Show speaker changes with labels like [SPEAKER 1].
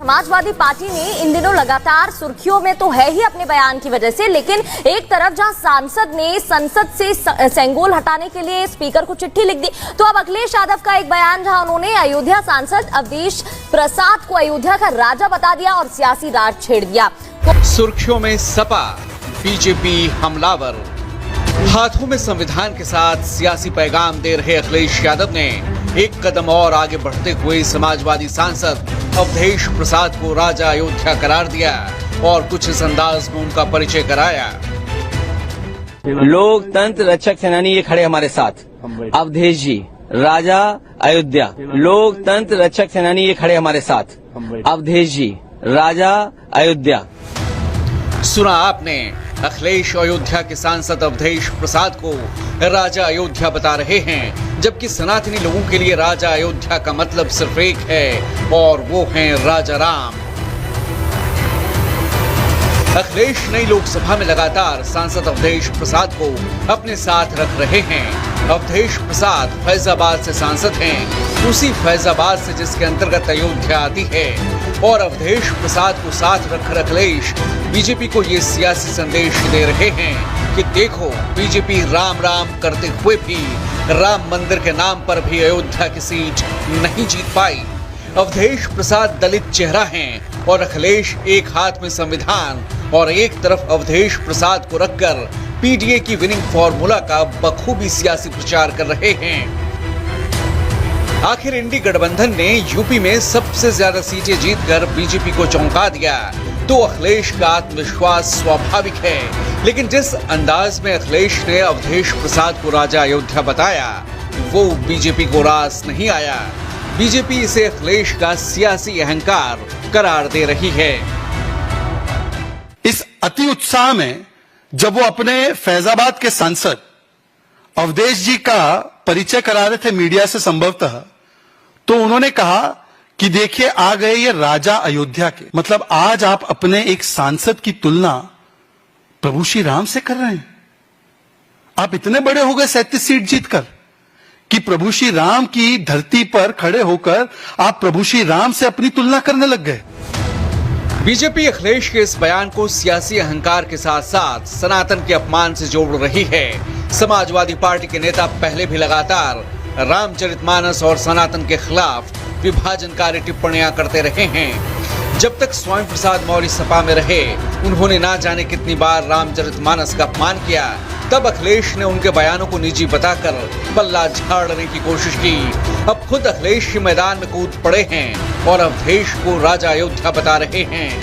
[SPEAKER 1] Samajwadi party ने इन दिनों लगातार सुर्खियों में तो है ही अपने बयान की वजह से, लेकिन एक तरफ जहां सांसद ने संसद से सेंगोल हटाने के लिए स्पीकर को चिट्ठी लिख दी, तो अब अखिलेश यादव का एक बयान जहां उन्होंने अयोध्या सांसद अवधेश प्रसाद को अयोध्या का राजा बता दिया और सियासी राज छेड़ दिया।
[SPEAKER 2] सुर्खियों में सपा, बीजेपी हमलावर। हाथों में संविधान के साथ सियासी पैगाम दे रहे अखिलेश यादव ने एक कदम और आगे बढ़ते हुए समाजवादी सांसद अवधेश प्रसाद को राजा अयोध्या करार दिया और कुछ इस अंदाज में उनका परिचय कराया।
[SPEAKER 3] लोकतंत्र रक्षक सेनानी ये खड़े हमारे साथ, अवधेश जी राजा अयोध्या। लोकतंत्र रक्षक सेनानी ये खड़े हमारे साथ, अवधेश जी राजा अयोध्या।
[SPEAKER 2] सुना आपने, अखिलेश अयोध्या के सांसद अवधेश प्रसाद को राजा अयोध्या बता रहे हैं, जबकि सनातनी लोगों के लिए राजा अयोध्या का मतलब सिर्फ एक है और वो हैं राजा राम। अखिलेश नई लोकसभा में लगातार सांसद अवधेश प्रसाद को अपने साथ रख रहे हैं। अवधेश प्रसाद फैजाबाद से सांसद हैं, उसी फैजाबाद से जिसके अंतर्गत अयोध्या आती है, और अवधेश प्रसाद को साथ रखकर अखिलेश बीजेपी को ये सियासी संदेश दे रहे हैं कि देखो, बीजेपी राम राम करते हुए भी राम मंदिर के नाम पर भी अयोध्या की सीट नहीं जीत पाई। अवधेश प्रसाद दलित चेहरा हैं और अखिलेश एक हाथ में संविधान और एक तरफ अवधेश प्रसाद को रखकर पीडीए की विनिंग फॉर्मूला का बखूबी सियासी प्रचार कर रहे हैं। आखिर इंडी गठबंधन ने यूपी में सबसे ज्यादा सीटें जीतकर बीजेपी को चौंका दिया, तो अखिलेश का आत्मविश्वास स्वाभाविक है, लेकिन जिस अंदाज में अखिलेश ने अवधेश प्रसाद को राजा अयोध्या बताया, वो बीजेपी को रास नहीं आया। बीजेपी इसे अखिलेश का सियासी अहंकार करार दे रही है।
[SPEAKER 4] इस अति उत्साह में जब वो अपने फैजाबाद के सांसद अवधेश जी का परिचय करा रहे थे मीडिया से संभवतः, तो उन्होंने कहा कि देखिए आ गए ये राजा अयोध्या के। मतलब आज आप अपने एक सांसद की तुलना प्रभु श्री राम से कर रहे हैं। आप इतने बड़े हो गए 37 सीट जीतकर कि प्रभु श्री राम की धरती पर खड़े होकर आप प्रभु श्री राम से अपनी तुलना करने लग गए।
[SPEAKER 2] बीजेपी अखिलेश के इस बयान को सियासी अहंकार के साथ साथ सनातन के अपमान से जोड़ रही है। समाजवादी पार्टी के नेता पहले भी लगातार रामचरितमानस और सनातन के खिलाफ विभाजनकारी टिप्पणियां करते रहे हैं। जब तक स्वामी प्रसाद मौर्य सपा में रहे, उन्होंने ना जाने कितनी बार रामचरितमानस का अपमान किया। तब अखिलेश ने उनके बयानों को निजी बताकर पल्ला झाड़ने की कोशिश की। अब खुद अखिलेश मैदान में कूद पड़े हैं और अवधेश को राजा अयोध्या बता रहे हैं।